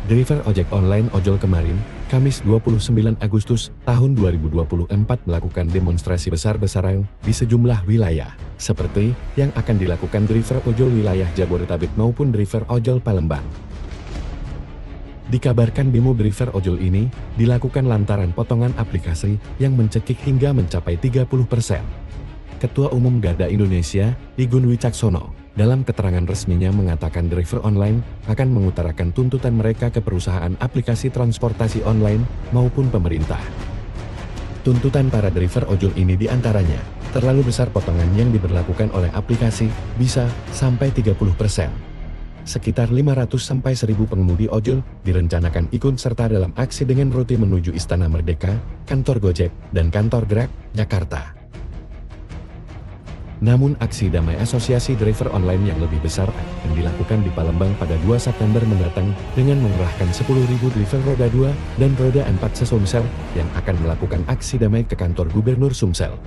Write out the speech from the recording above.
Driver ojek online ojol kemarin, Kamis 29 Agustus tahun 2024 melakukan demonstrasi besar-besaran di sejumlah wilayah, seperti yang akan dilakukan driver ojol wilayah Jabodetabek maupun driver ojol Palembang. Dikabarkan demo driver ojol ini dilakukan lantaran potongan aplikasi yang mencekik hingga mencapai 30%. Ketua Umum Garda Indonesia, Igun Wicaksono, dalam keterangan resminya mengatakan driver online akan mengutarakan tuntutan mereka ke perusahaan aplikasi transportasi online maupun pemerintah. Tuntutan para driver ojol ini diantaranya, terlalu besar potongan yang diberlakukan oleh aplikasi, bisa sampai 30%. Sekitar 500 sampai 1000 pengemudi ojol direncanakan ikut serta dalam aksi dengan rute menuju Istana Merdeka, kantor Gojek, dan kantor Grab, Jakarta. Namun aksi damai Asosiasi Driver Online yang lebih besar akan dilakukan di Palembang pada 2 September mendatang dengan mengerahkan 10.000 driver roda 2 dan roda 4 se-Sumsel yang akan melakukan aksi damai ke kantor Gubernur Sumsel.